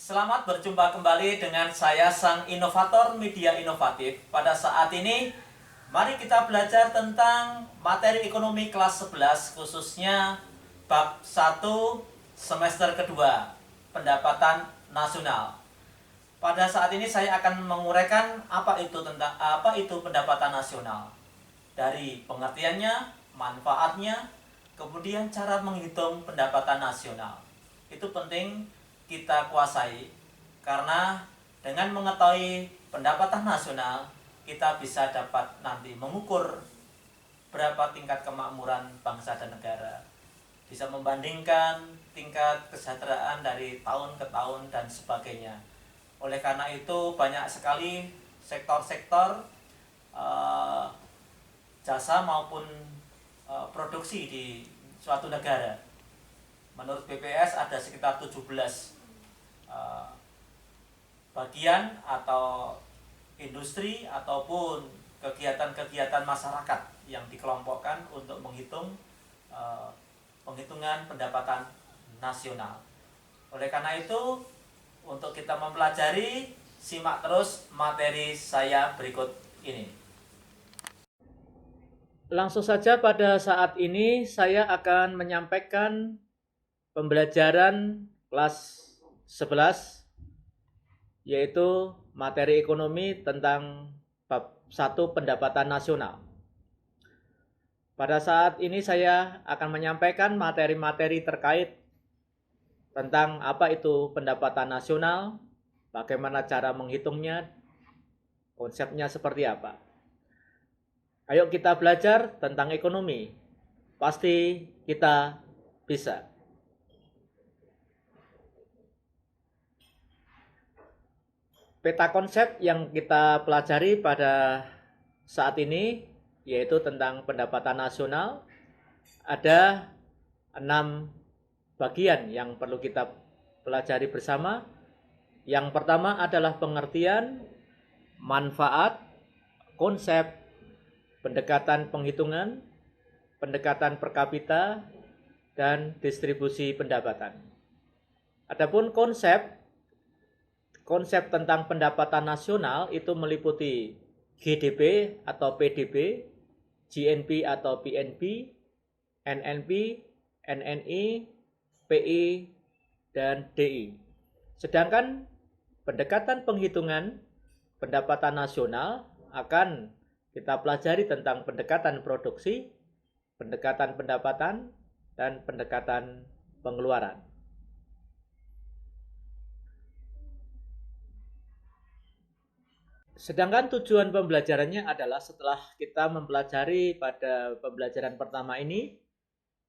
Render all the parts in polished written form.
Selamat berjumpa kembali dengan saya Sang Inovator Media Inovatif. Pada saat ini, mari kita belajar tentang materi ekonomi kelas 11, khususnya bab 1 semester kedua, pendapatan nasional. Pada saat ini saya akan menguraikan apa itu pendapatan nasional. Dari pengertiannya, manfaatnya, kemudian cara menghitung pendapatan nasional. Itu penting kita kuasai, karena dengan mengetahui pendapatan nasional, kita bisa dapat nanti mengukur berapa tingkat kemakmuran bangsa dan negara, bisa membandingkan tingkat kesejahteraan dari tahun ke tahun dan sebagainya. Oleh karena itu banyak sekali sektor-sektor jasa maupun produksi di suatu negara. Menurut BPS ada sekitar 17 bagian atau industri ataupun kegiatan-kegiatan masyarakat yang dikelompokkan untuk menghitung penghitungan pendapatan nasional. Oleh karena itu, untuk kita mempelajari, simak terus materi saya berikut ini. Langsung saja pada saat ini saya akan menyampaikan pembelajaran kelas 11, yaitu materi ekonomi tentang bab 1 pendapatan nasional. Pada saat ini saya akan menyampaikan materi-materi terkait tentang apa itu pendapatan nasional, bagaimana cara menghitungnya, konsepnya seperti apa. Ayo kita belajar tentang ekonomi. Pasti kita bisa. Peta konsep yang kita pelajari pada saat ini yaitu tentang pendapatan nasional. Ada 6 bagian yang perlu kita pelajari bersama. Yang pertama adalah pengertian, manfaat, konsep, pendekatan penghitungan, pendekatan per kapita, dan distribusi pendapatan. Adapun konsep tentang pendapatan nasional itu meliputi GDP atau PDB, GNP atau PNB, NNP, NNI, PI, dan DI. Sedangkan pendekatan penghitungan pendapatan nasional akan kita pelajari tentang pendekatan produksi, pendekatan pendapatan, dan pendekatan pengeluaran. Sedangkan tujuan pembelajarannya adalah setelah kita mempelajari pada pembelajaran pertama ini,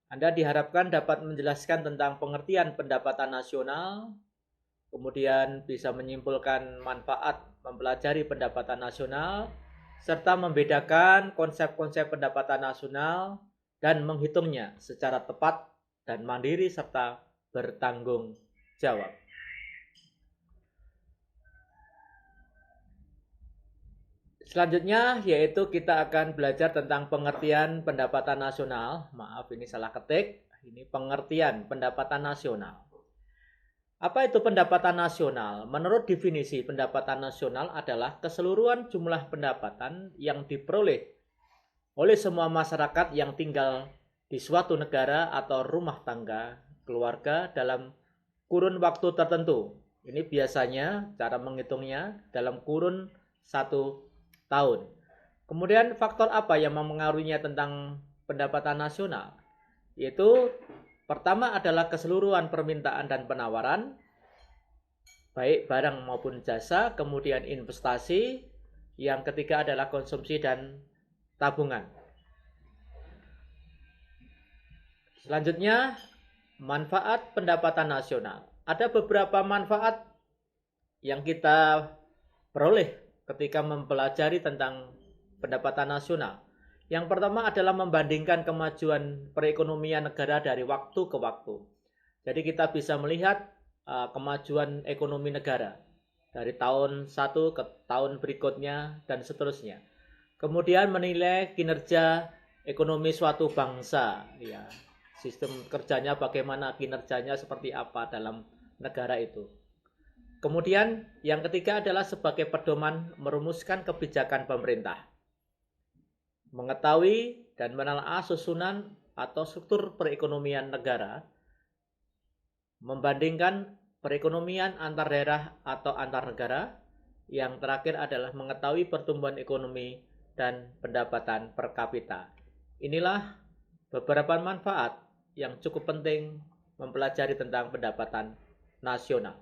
Anda diharapkan dapat menjelaskan tentang pengertian pendapatan nasional, kemudian bisa menyimpulkan manfaat mempelajari pendapatan nasional, serta membedakan konsep-konsep pendapatan nasional dan menghitungnya secara tepat dan mandiri serta bertanggung jawab. Selanjutnya yaitu kita akan belajar tentang pengertian pendapatan nasional. Maaf, ini salah ketik. Ini pengertian pendapatan nasional. Apa itu pendapatan nasional? Menurut definisi, pendapatan nasional adalah keseluruhan jumlah pendapatan yang diperoleh oleh semua masyarakat yang tinggal di suatu negara atau rumah tangga, keluarga dalam kurun waktu tertentu. Ini biasanya cara menghitungnya dalam kurun 1 tahun. Kemudian faktor apa yang mempengaruhinya tentang pendapatan nasional? Yaitu pertama adalah keseluruhan permintaan dan penawaran, baik barang maupun jasa, kemudian investasi, yang ketiga adalah konsumsi dan tabungan. Selanjutnya, manfaat pendapatan nasional. Ada beberapa manfaat yang kita peroleh ketika mempelajari tentang pendapatan nasional. Yang pertama adalah membandingkan kemajuan perekonomian negara dari waktu ke waktu. Jadi kita bisa melihat kemajuan ekonomi negara dari tahun 1 ke tahun berikutnya dan seterusnya. Kemudian menilai kinerja ekonomi suatu bangsa, ya, sistem kerjanya bagaimana, kinerjanya seperti apa dalam negara itu. Kemudian yang ketiga adalah sebagai pedoman merumuskan kebijakan pemerintah. Mengetahui dan menelaah susunan atau struktur perekonomian negara, membandingkan perekonomian antar daerah atau antar negara. Yang terakhir adalah mengetahui pertumbuhan ekonomi dan pendapatan per kapita. Inilah beberapa manfaat yang cukup penting mempelajari tentang pendapatan nasional.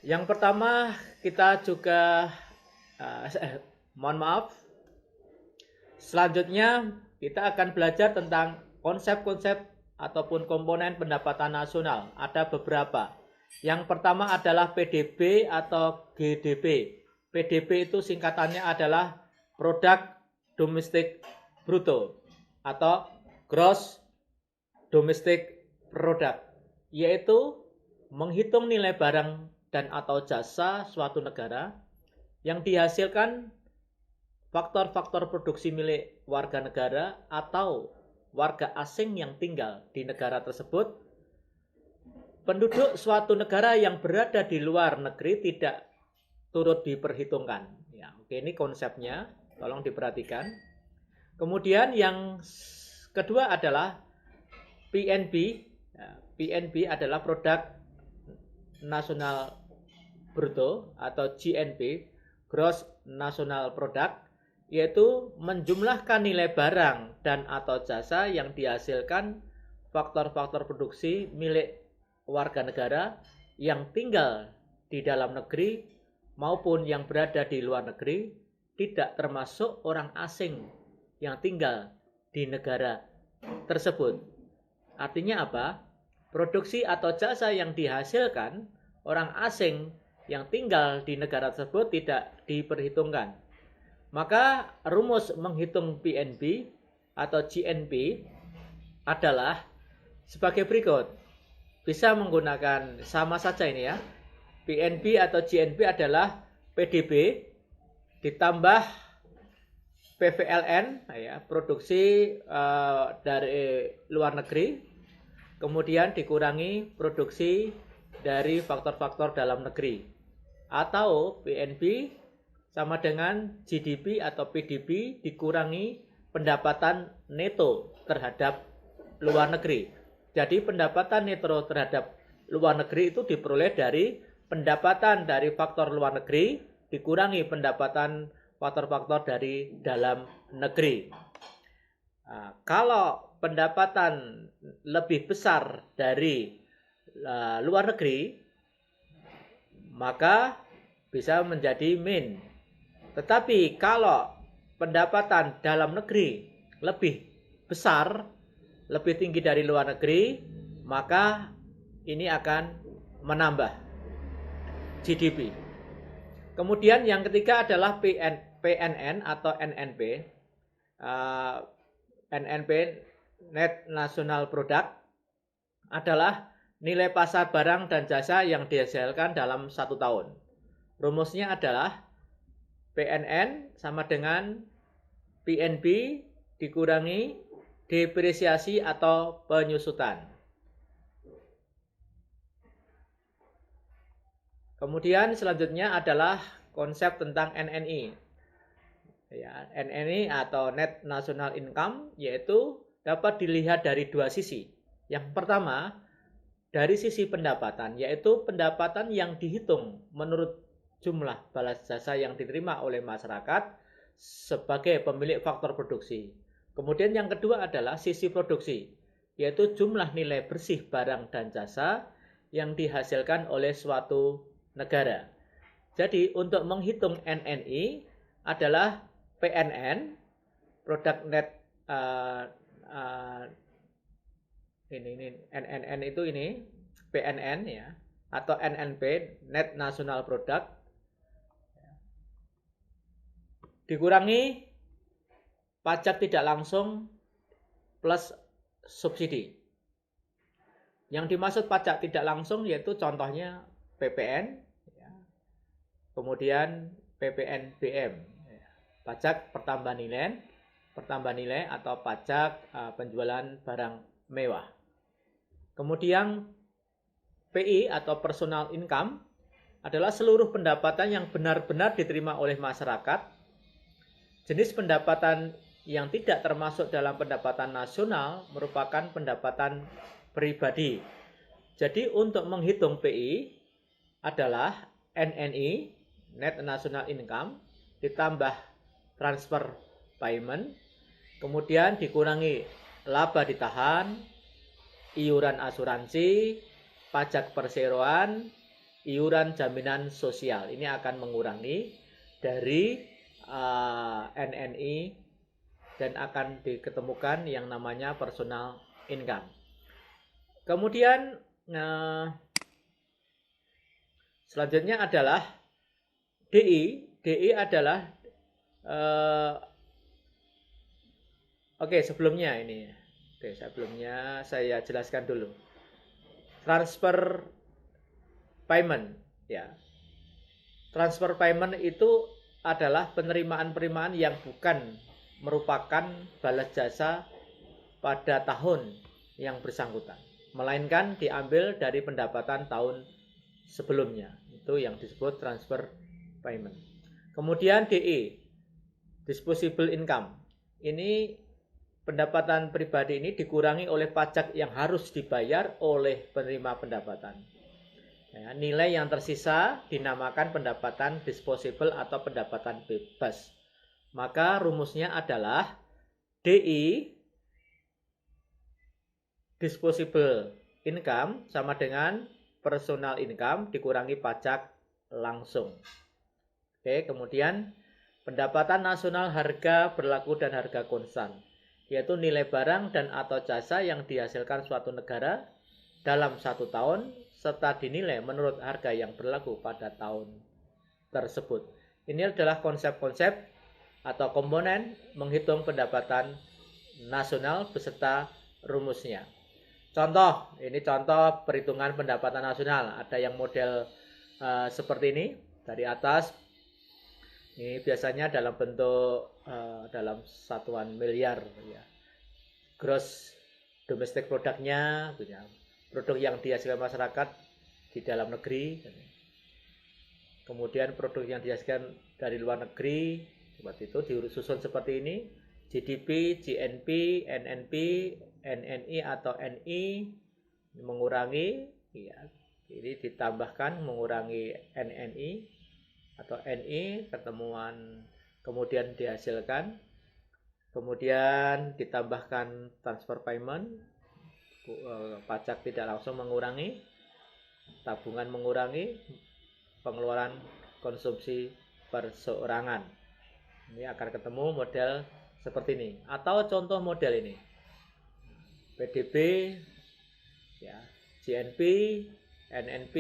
Yang pertama, kita juga mohon maaf. Selanjutnya kita akan belajar tentang konsep-konsep ataupun komponen pendapatan nasional. Ada beberapa. Yang pertama adalah PDB atau GDP. PDB itu singkatannya adalah Produk Domestic Bruto atau Gross Domestic Product, yaitu menghitung nilai barang dan atau jasa suatu negara yang dihasilkan faktor-faktor produksi milik warga negara atau warga asing yang tinggal di negara tersebut. Penduduk suatu negara yang berada di luar negeri tidak turut diperhitungkan. Ya, oke, ini konsepnya, tolong diperhatikan. Kemudian yang kedua adalah PNB. Ya, PNB adalah Produk Nasional Bruto atau GNP, Gross National Product, yaitu menjumlahkan nilai barang dan atau jasa yang dihasilkan faktor-faktor produksi milik warga negara yang tinggal di dalam negeri maupun yang berada di luar negeri, tidak termasuk orang asing yang tinggal di negara tersebut. Artinya apa? Produksi atau jasa yang dihasilkan orang asing yang tinggal di negara tersebut tidak diperhitungkan. Maka rumus menghitung PNB atau GNP adalah sebagai berikut. Bisa menggunakan sama saja ini ya. PNB atau GNP adalah PDB ditambah PVLN ya, produksi dari luar negeri, kemudian dikurangi produksi dari faktor-faktor dalam negeri. Atau PNB sama dengan GDP atau PDB dikurangi pendapatan neto terhadap luar negeri. Jadi pendapatan neto terhadap luar negeri itu diperoleh dari pendapatan dari faktor luar negeri dikurangi pendapatan faktor-faktor dari dalam negeri. Nah, kalau pendapatan lebih besar dari luar negeri, maka bisa menjadi min. Tetapi kalau pendapatan dalam negeri lebih besar, lebih tinggi dari luar negeri, maka ini akan menambah GDP. Kemudian yang ketiga adalah PNN atau NNP. NNP, Net National Product, adalah nilai pasar barang dan jasa yang dihasilkan dalam 1 tahun. Rumusnya adalah PNN sama dengan PNB dikurangi depresiasi atau penyusutan. Kemudian selanjutnya adalah konsep tentang NNI. Ya, NNI atau Net National Income, yaitu dapat dilihat dari dua sisi. Yang pertama, dari sisi pendapatan, yaitu pendapatan yang dihitung menurut jumlah balas jasa yang diterima oleh masyarakat sebagai pemilik faktor produksi. Kemudian yang kedua adalah sisi produksi, yaitu jumlah nilai bersih barang dan jasa yang dihasilkan oleh suatu negara. Jadi untuk menghitung NNI adalah PNN, Product Net ini NNN itu ini PNN ya, atau NNP, Net National Product, dikurangi pajak tidak langsung plus subsidi. Yang dimaksud pajak tidak langsung yaitu contohnya PPN, ya, kemudian PPNBM, ya, pajak pertambahan nilai atau pajak penjualan barang mewah. Kemudian PI atau personal income adalah seluruh pendapatan yang benar-benar diterima oleh masyarakat. Jenis pendapatan yang tidak termasuk dalam pendapatan nasional merupakan pendapatan pribadi. Jadi untuk menghitung PI adalah NNI, Net National Income, ditambah transfer payment, kemudian dikurangi laba ditahan, iuran asuransi, pajak perseroan, iuran jaminan sosial. Ini akan mengurangi dari NNI dan akan diketemukan yang namanya personal income. Kemudian selanjutnya adalah DI. DI adalah sebelumnya saya jelaskan dulu. Transfer payment, ya. Transfer payment itu adalah penerimaan-penerimaan yang bukan merupakan balas jasa pada tahun yang bersangkutan, melainkan diambil dari pendapatan tahun sebelumnya. Itu yang disebut transfer payment. Kemudian DE, disposable income. Ini pendapatan pribadi ini dikurangi oleh pajak yang harus dibayar oleh penerima pendapatan. Ya, nilai yang tersisa dinamakan pendapatan disposable atau pendapatan bebas. Maka rumusnya adalah DI, disposable income, sama dengan personal income dikurangi pajak langsung. Oke, kemudian pendapatan nasional harga berlaku dan harga konstan, yaitu nilai barang dan atau jasa yang dihasilkan suatu negara dalam satu tahun serta dinilai menurut harga yang berlaku pada tahun tersebut. Ini adalah konsep-konsep atau komponen menghitung pendapatan nasional beserta rumusnya. Contoh, ini contoh perhitungan pendapatan nasional. Ada yang model seperti ini dari atas. Ini biasanya dalam bentuk dalam satuan miliar, ya. Gross domestic produknya, produk yang dihasilkan masyarakat di dalam negeri, kemudian produk yang dihasilkan dari luar negeri, seperti itu disusun seperti ini: GDP, GNP, NNP, NNI atau NI mengurangi, ya, ini ditambahkan mengurangi NNI atau NI ketemuan, kemudian dihasilkan, kemudian ditambahkan transfer payment, pajak tidak langsung mengurangi, tabungan mengurangi, pengeluaran konsumsi perseorangan. Ini akan ketemu model seperti ini. Atau contoh model ini: PDB, ya, GNP, NNP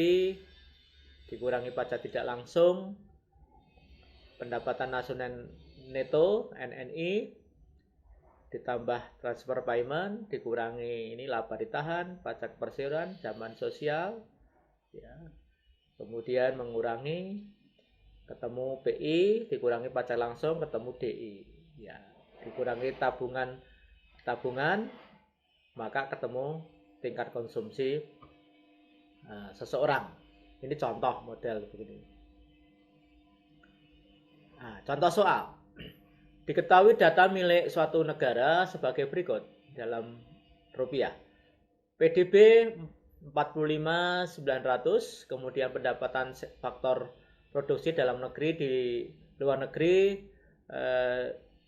dikurangi pajak tidak langsung, pendapatan nasional neto NNI ditambah transfer payment dikurangi ini laba ditahan, pajak perseroan, jaminan sosial, ya. Kemudian mengurangi, ketemu PI, dikurangi pajak langsung, ketemu DI, ya. Dikurangi tabungan, maka ketemu tingkat konsumsi seseorang. Ini contoh model begini. Nah, contoh soal. Diketahui data milik suatu negara sebagai berikut dalam rupiah. PDB 45.900, kemudian pendapatan faktor produksi dalam negeri di luar negeri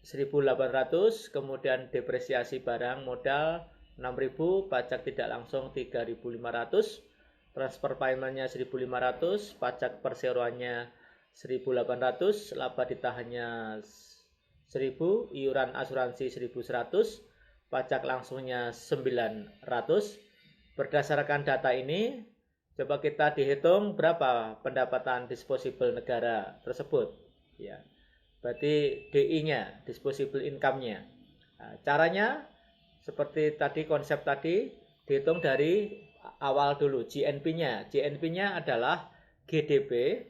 1.800, kemudian depresiasi barang modal 6.000, pajak tidak langsung 3.500, transfer paymentnya 1.500, pajak perseroannya 1.800, laba ditahannya 1.000, iuran asuransi 1.100, pajak langsungnya 900. Berdasarkan data ini, coba kita dihitung berapa pendapatan disposable negara tersebut, ya. Berarti DI-nya, disposable income-nya. Nah, caranya seperti tadi, konsep tadi, dihitung dari awal dulu. GNP-nya adalah GDP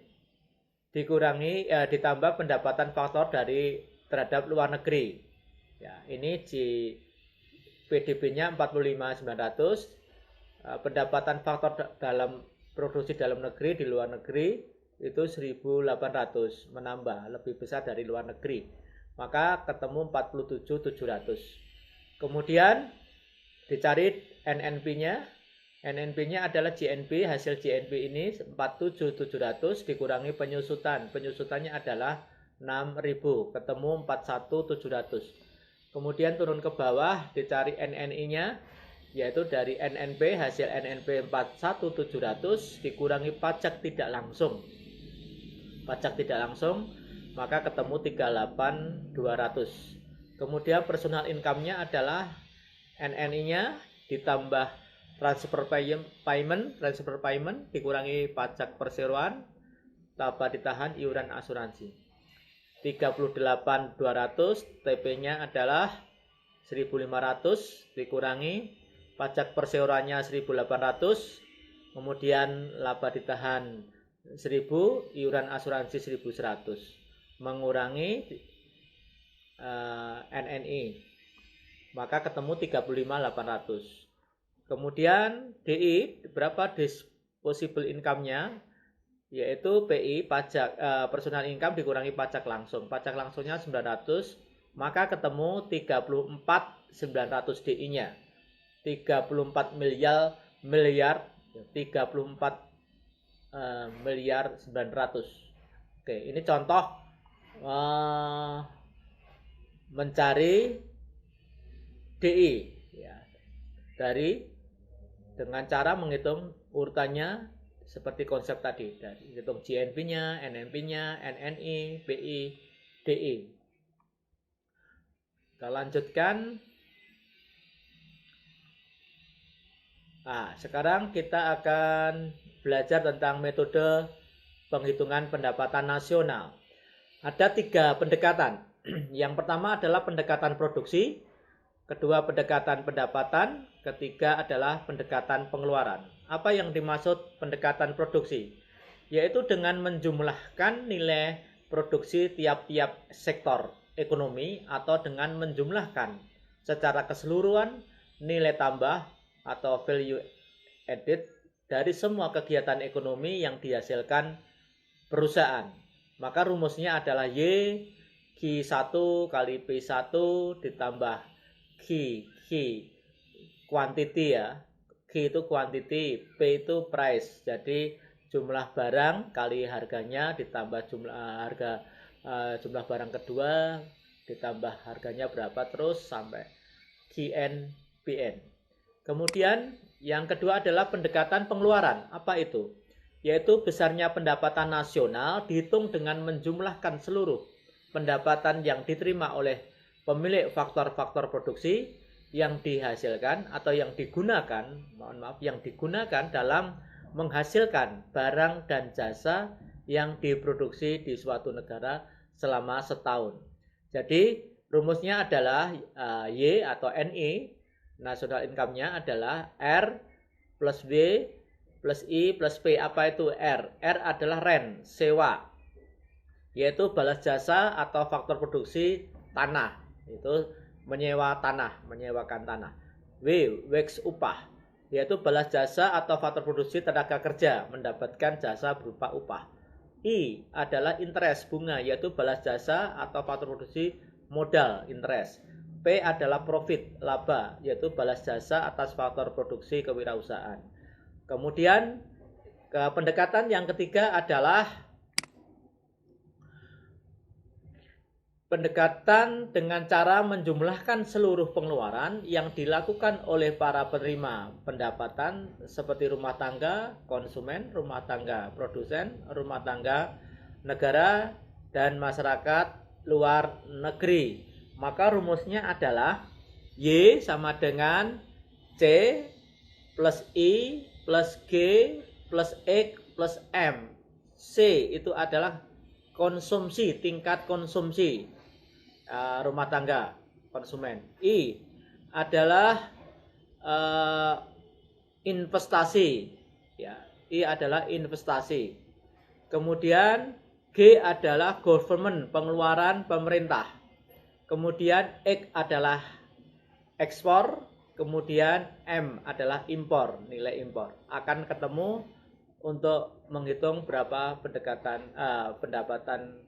dikurangi ditambah pendapatan faktor dari terhadap luar negeri. Ya, ini PDB-nya 45.900, pendapatan faktor dalam produksi dalam negeri di luar negeri itu 1.800, menambah lebih besar dari luar negeri. Maka ketemu 47.700. Kemudian dicari NNP-nya. NNP-nya adalah GNP, hasil GNP ini 47.700 dikurangi penyusutan. Penyusutannya adalah 6.000, ketemu 41.700. Kemudian turun ke bawah dicari NNI-nya, yaitu dari NNP, hasil NNP 41.700 dikurangi pajak tidak langsung. Pajak tidak langsung maka ketemu 38.200. Kemudian personal income-nya adalah NNI-nya ditambah transfer payment dikurangi pajak perseroan, tambah ditahan iuran asuransi. 38.200, TP-nya adalah 1.500 dikurangi pajak perseroannya 1.800, kemudian laba ditahan 1.000, iuran asuransi 1.100, mengurangi NNI, maka ketemu 35.800. Kemudian DI, berapa disposable income-nya, yaitu PI, pajak personal income dikurangi pajak langsung. Pajak langsungnya 900, maka ketemu 34.900 DI-nya. 34 miliar 900. Oke, ini contoh mencari DI ya, dengan cara menghitung urutannya seperti konsep tadi, dari hitung GNP-nya, NNP-nya, NNI, PI, DI. Kita lanjutkan. Nah, sekarang kita akan belajar tentang metode penghitungan pendapatan nasional. Ada 3 pendekatan. Yang pertama adalah pendekatan produksi, kedua pendekatan pendapatan, ketiga adalah pendekatan pengeluaran. Apa yang dimaksud pendekatan produksi? Yaitu dengan menjumlahkan nilai produksi tiap-tiap sektor ekonomi atau dengan menjumlahkan secara keseluruhan nilai tambah atau value added dari semua kegiatan ekonomi yang dihasilkan perusahaan. Maka rumusnya adalah Y Q1 kali P1 ditambah Q quantity ya. Q itu quantity, P itu price. Jadi jumlah barang kali harganya ditambah jumlah barang kedua ditambah harganya berapa terus sampai QN PN. Kemudian yang kedua adalah pendekatan pengeluaran. Apa itu? Yaitu besarnya pendapatan nasional dihitung dengan menjumlahkan seluruh pendapatan yang diterima oleh pemilik faktor-faktor produksi yang dihasilkan atau yang digunakan dalam menghasilkan barang dan jasa yang diproduksi di suatu negara selama setahun. Jadi rumusnya adalah Y atau NI, national income-nya adalah R plus W plus I plus P. Apa itu R? R adalah rent, sewa, yaitu balas jasa atau faktor produksi tanah, itu menyewakan tanah. W, wage upah, yaitu balas jasa atau faktor produksi tenaga kerja mendapatkan jasa berupa upah. I adalah interest, bunga, yaitu balas jasa atau faktor produksi modal, interest. P adalah profit, laba, yaitu balas jasa atas faktor produksi kewirausahaan. Kemudian pendekatan yang ketiga adalah pendekatan dengan cara menjumlahkan seluruh pengeluaran yang dilakukan oleh para penerima pendapatan seperti rumah tangga, konsumen, rumah tangga, produsen, rumah tangga, negara, dan masyarakat luar negeri. Maka rumusnya adalah Y sama dengan C plus I plus G plus X plus M. C itu adalah konsumsi, tingkat konsumsi rumah tangga, konsumen. I adalah investasi, ya. I adalah investasi. Kemudian G adalah government, pengeluaran pemerintah. Kemudian X adalah ekspor, kemudian M adalah impor, nilai impor. Akan ketemu untuk menghitung berapa pendapatan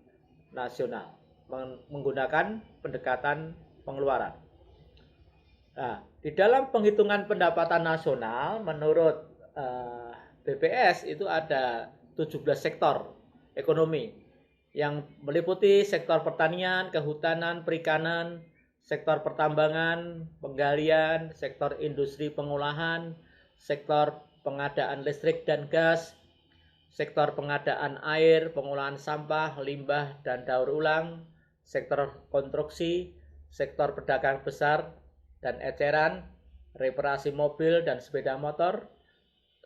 nasional menggunakan pendekatan pengeluaran. Nah, di dalam penghitungan pendapatan nasional menurut BPS itu ada 17 sektor ekonomi yang meliputi sektor pertanian, kehutanan, perikanan, sektor pertambangan, penggalian, sektor industri pengolahan, sektor pengadaan listrik dan gas, sektor pengadaan air, pengolahan sampah, limbah dan daur ulang, sektor konstruksi, sektor pedagang besar dan eceran, reparasi mobil dan sepeda motor,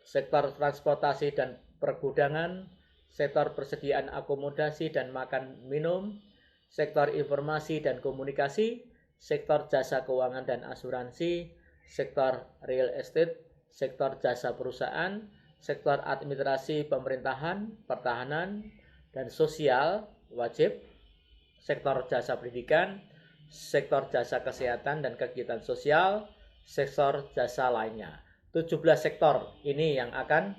sektor transportasi dan pergudangan, sektor persediaan akomodasi dan makan minum, sektor informasi dan komunikasi, sektor jasa keuangan dan asuransi, sektor real estate, sektor jasa perusahaan, sektor administrasi pemerintahan, pertahanan, dan sosial wajib, sektor jasa pendidikan, sektor jasa kesehatan dan kegiatan sosial, sektor jasa lainnya. 17 sektor ini yang akan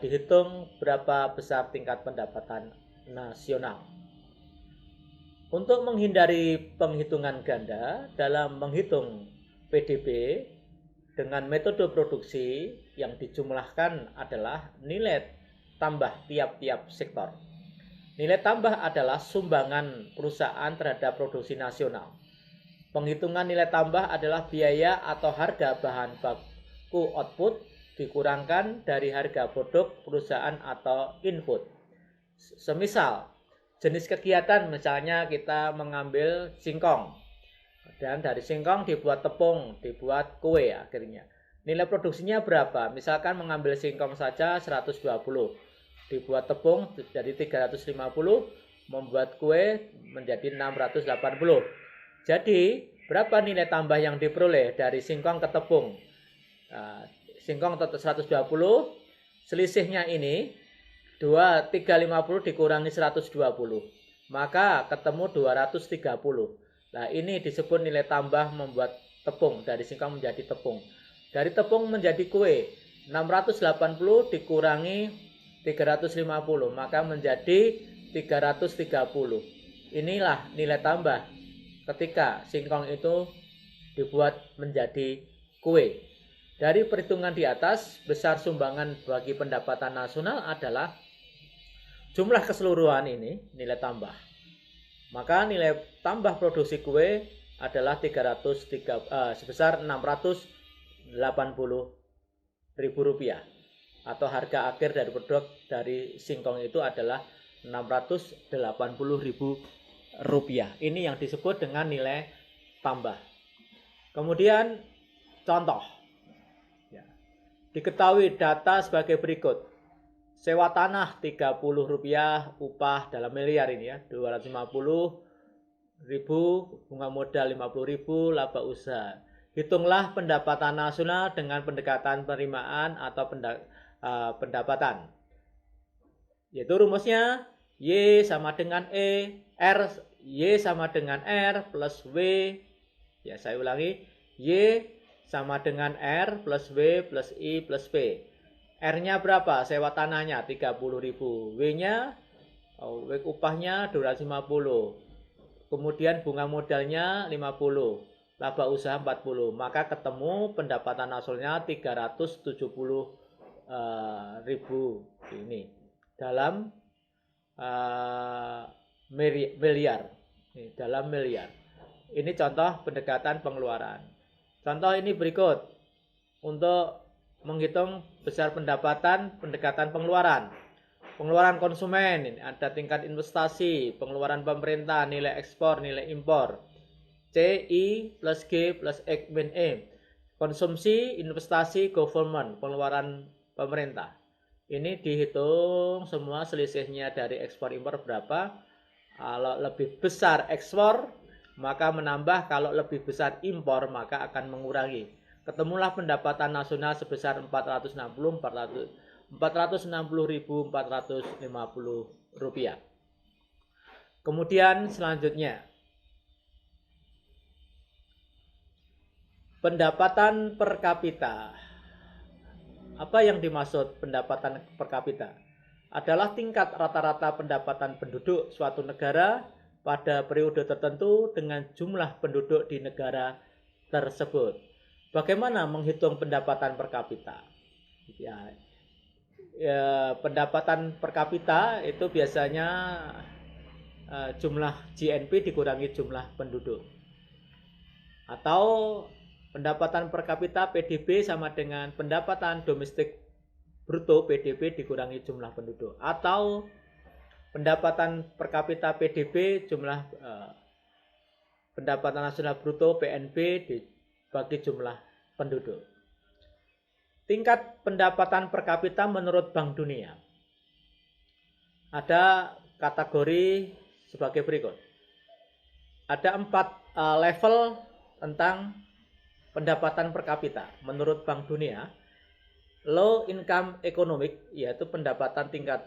dihitung berapa besar tingkat pendapatan nasional. Untuk menghindari penghitungan ganda dalam menghitung PDB dengan metode produksi yang dijumlahkan adalah nilai tambah tiap-tiap sektor. Nilai tambah adalah sumbangan perusahaan terhadap produksi nasional. Penghitungan nilai tambah adalah biaya atau harga bahan baku output dikurangkan dari harga produk perusahaan atau input. Semisal jenis kegiatan, misalnya kita mengambil singkong dan dari singkong dibuat tepung, dibuat kue akhirnya. Nilai produksinya berapa? Misalkan mengambil singkong saja 120, dibuat tepung jadi 350, membuat kue menjadi 680. Jadi berapa nilai tambah yang diperoleh dari singkong ke tepung? Singkong 120, selisihnya ini 350 dikurangi 120, maka ketemu 230. Nah, ini disebut nilai tambah membuat tepung, dari singkong menjadi tepung. Dari tepung menjadi kue, 680 dikurangi 350, maka menjadi 330. Inilah nilai tambah ketika singkong itu dibuat menjadi kue. Dari perhitungan di atas, besar sumbangan bagi pendapatan nasional adalah jumlah keseluruhan ini, nilai tambah. Maka nilai tambah produksi kue adalah sebesar Rp680.000 atau harga akhir dari produk dari singkong itu adalah Rp680.000. Ini yang disebut dengan nilai tambah. Kemudian contoh. Diketahui data sebagai berikut. Sewa tanah Rp30, upah dalam miliar ini ya, 250.000, bunga modal 50.000, laba usaha. Hitunglah pendapatan nasional dengan pendekatan penerimaan atau pendapatan. Yaitu rumusnya Y sama dengan E, Y sama dengan R plus W. Ya, saya ulangi. Y sama dengan R plus W plus I plus P. R-nya berapa? Sewa tanahnya 30.000. W-nya, upahnya 250. Kemudian bunga modalnya 50. Laba usaha 40. Maka ketemu pendapatan nasionalnya 370.000 ini dalam miliar. Dalam miliar. Ini contoh pendekatan pengeluaran. Contoh ini berikut. Untuk menghitung besar pendapatan, pendekatan pengeluaran. Pengeluaran konsumen, ini ada tingkat investasi, pengeluaran pemerintah, nilai ekspor, nilai impor. C, I plus G plus X min E. Konsumsi, investasi, government, pengeluaran pemerintah. Ini dihitung semua selisihnya dari ekspor impor berapa. Kalau lebih besar ekspor, maka menambah. Kalau lebih besar impor, maka akan mengurangi. Ketemulah pendapatan nasional sebesar Rp460.450. Kemudian selanjutnya, Pendapatan per kapita. Apa yang dimaksud pendapatan per kapita? Adalah tingkat rata-rata pendapatan penduduk suatu negara pada periode tertentu dengan jumlah penduduk di negara tersebut. Bagaimana menghitung pendapatan per kapita? Pendapatan per kapita itu biasanya jumlah GNP dikurangi jumlah penduduk. Atau pendapatan per kapita PDB sama dengan pendapatan domestik bruto PDB dikurangi jumlah penduduk. Atau pendapatan per kapita PDB jumlah pendapatan nasional bruto PNB dibagi jumlah penduduk. Tingkat pendapatan per kapita menurut Bank Dunia. Ada kategori sebagai berikut. Ada 4 level tentang pendapatan per kapita menurut Bank Dunia. Low income economic, yaitu pendapatan tingkat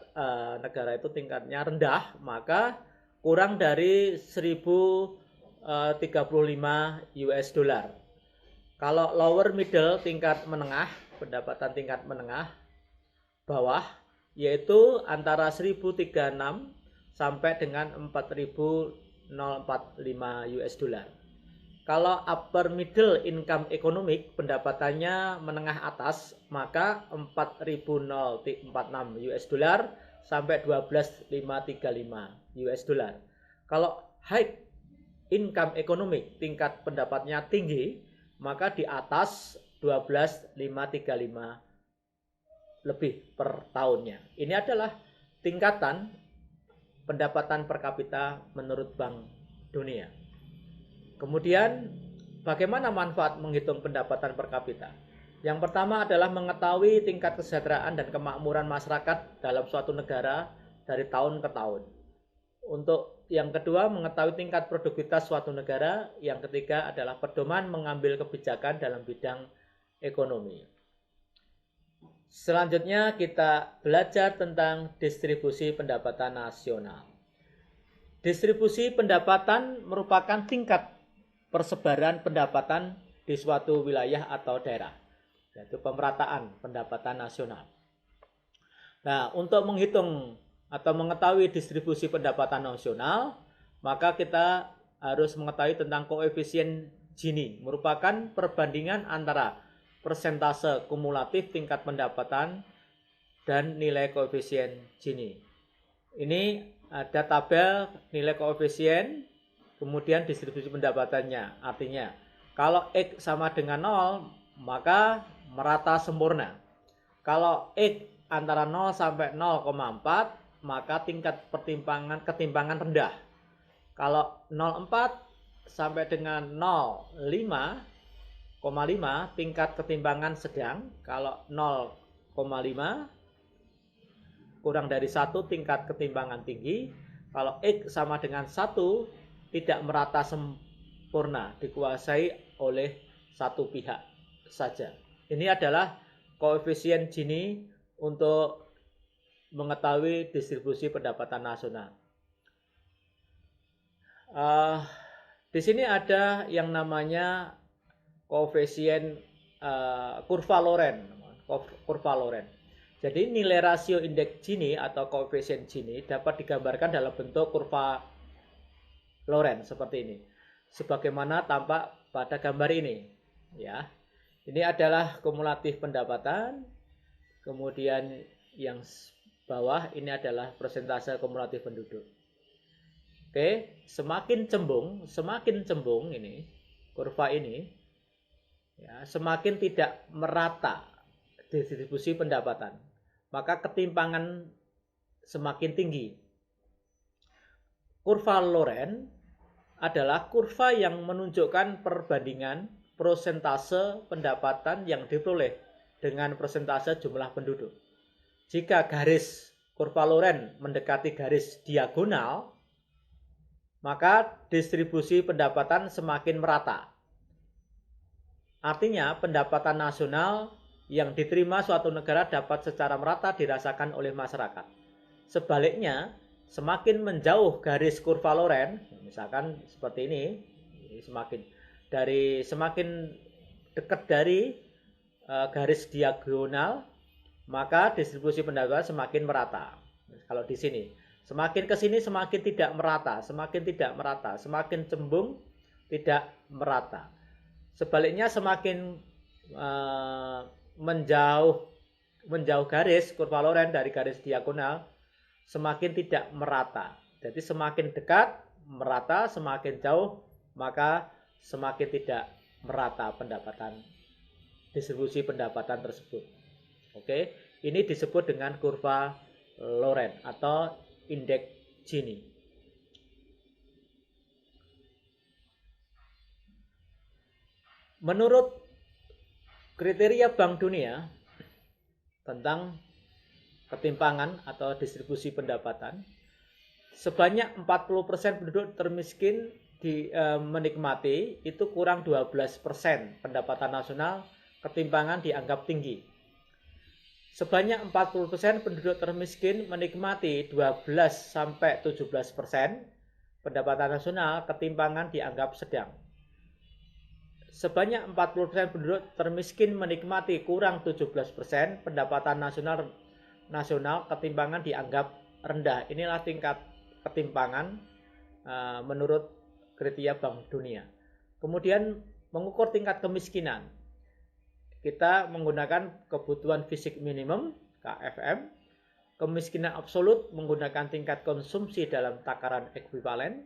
negara itu tingkatnya rendah, maka kurang dari 1035 US dollar. Kalau lower middle, tingkat menengah, pendapatan tingkat menengah bawah, yaitu antara 1036 sampai dengan 4045 US dollar. Kalau upper middle income economic, pendapatannya menengah atas, maka 4046 US dollar sampai 12535 US dollar. Kalau high income economic, tingkat pendapatnya tinggi, maka di atas 12535 lebih per tahunnya. Ini adalah tingkatan pendapatan per kapita menurut Bank Dunia. Kemudian bagaimana manfaat menghitung pendapatan per kapita? Yang pertama adalah mengetahui tingkat kesejahteraan dan kemakmuran masyarakat dalam suatu negara dari tahun ke tahun. Untuk yang kedua, mengetahui tingkat produktivitas suatu negara. Yang ketiga adalah pedoman mengambil kebijakan dalam bidang ekonomi. Selanjutnya kita belajar tentang distribusi pendapatan nasional. Distribusi pendapatan merupakan tingkat persebaran pendapatan di suatu wilayah atau daerah, yaitu pemerataan pendapatan nasional. Nah, untuk menghitung atau mengetahui distribusi pendapatan nasional, maka kita harus mengetahui tentang koefisien Gini, merupakan perbandingan antara persentase kumulatif tingkat pendapatan dan nilai koefisien Gini. Ini ada tabel nilai koefisien, kemudian distribusi pendapatannya. Artinya, kalau X sama dengan 0, maka merata sempurna. Kalau X antara 0 sampai 0,4, maka tingkat ketimpangan rendah. Kalau 0,4 sampai dengan 0,5, tingkat ketimpangan sedang. Kalau 0,5 kurang dari 1, tingkat ketimpangan tinggi. Kalau X sama dengan 1, tidak merata sempurna, dikuasai oleh satu pihak saja. Ini adalah koefisien Gini untuk mengetahui distribusi pendapatan nasional. Di sini ada yang namanya koefisien kurva Lorenz. Jadi nilai rasio indeks Gini atau koefisien Gini dapat digambarkan dalam bentuk kurva Lorenz seperti ini. Sebagaimana tampak pada gambar ini, ya. Ini adalah kumulatif pendapatan. Kemudian yang bawah ini adalah persentase kumulatif penduduk. Oke, semakin cembung ini kurva ini, ya, semakin tidak merata distribusi pendapatan, maka ketimpangan semakin tinggi. Kurva Lorenz adalah kurva yang menunjukkan perbandingan persentase pendapatan yang diperoleh dengan persentase jumlah penduduk. Jika garis kurva Lorenz mendekati garis diagonal, maka distribusi pendapatan semakin merata. Artinya, pendapatan nasional yang diterima suatu negara dapat secara merata dirasakan oleh masyarakat. Sebaliknya, semakin menjauh garis kurva Lorenz, misalkan seperti ini, semakin dekat dari garis diagonal, maka distribusi pendapatan semakin merata. Kalau di sini, semakin ke sini semakin tidak merata, semakin cembung tidak merata. Sebaliknya semakin menjauh garis kurva Lorenz dari garis diagonal, semakin tidak merata. Jadi semakin dekat merata, semakin jauh maka semakin tidak merata distribusi pendapatan tersebut. Oke, ini disebut dengan kurva Lorenz atau indeks Gini. Menurut kriteria Bank Dunia tentang ketimpangan atau distribusi pendapatan, sebanyak 40% penduduk termiskin menikmati itu kurang 12% pendapatan nasional, ketimpangan dianggap tinggi. Sebanyak 40% penduduk termiskin menikmati 12-17% pendapatan nasional, ketimpangan dianggap sedang. Sebanyak 40% penduduk termiskin menikmati kurang 17% pendapatan nasional, ketimpangan dianggap rendah. Inilah tingkat ketimpangan menurut kriteria Bank Dunia. Kemudian mengukur tingkat kemiskinan, kita menggunakan kebutuhan fisik minimum KFM, kemiskinan absolut menggunakan tingkat konsumsi dalam takaran ekuivalen.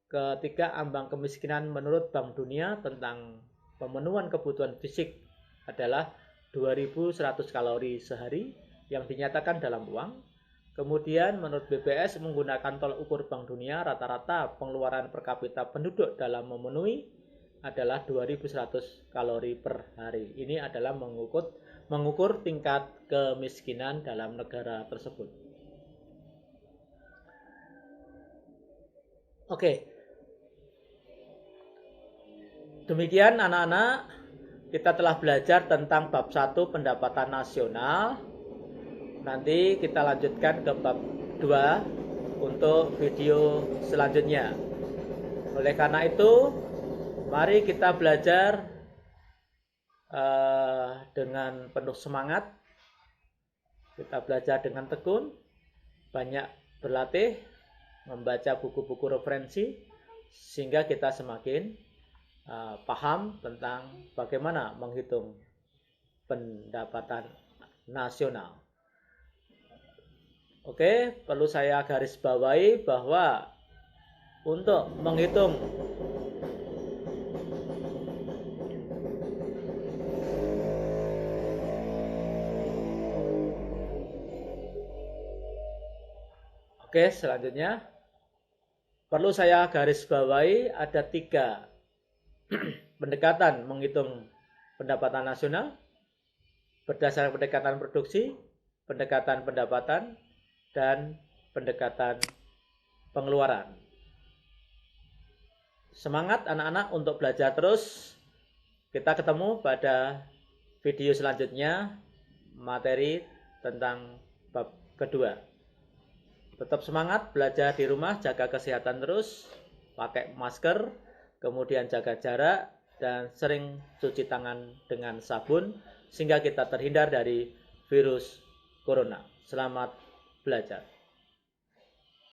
Ketiga, ambang kemiskinan menurut Bank Dunia tentang pemenuhan kebutuhan fisik adalah 2100 kalori sehari yang dinyatakan dalam uang. Kemudian menurut BPS menggunakan tolak ukur Bank Dunia, rata-rata pengeluaran per kapita penduduk dalam memenuhi adalah 2100 kalori per hari. Ini adalah mengukur tingkat kemiskinan dalam negara tersebut. Oke. Demikian anak-anak, kita telah belajar tentang bab 1 pendapatan nasional. Nanti kita lanjutkan ke bab 2 untuk video selanjutnya. Oleh karena itu, mari kita belajar dengan penuh semangat. Kita belajar dengan tekun, banyak berlatih, membaca buku-buku referensi, sehingga kita semakin paham tentang bagaimana menghitung pendapatan nasional. Oke, perlu saya garis bawahi bahwa untuk menghitung Oke, selanjutnya perlu saya garis bawahi ada 3 pendekatan menghitung pendapatan nasional berdasarkan pendekatan produksi, pendekatan pendapatan, dan pendekatan pengeluaran. Semangat anak-anak untuk belajar terus. Kita ketemu pada video selanjutnya, materi tentang bab kedua. Tetap semangat belajar di rumah, jaga kesehatan terus, pakai masker, kemudian jaga jarak, dan sering cuci tangan dengan sabun sehingga kita terhindar dari virus corona. Selamat belajar.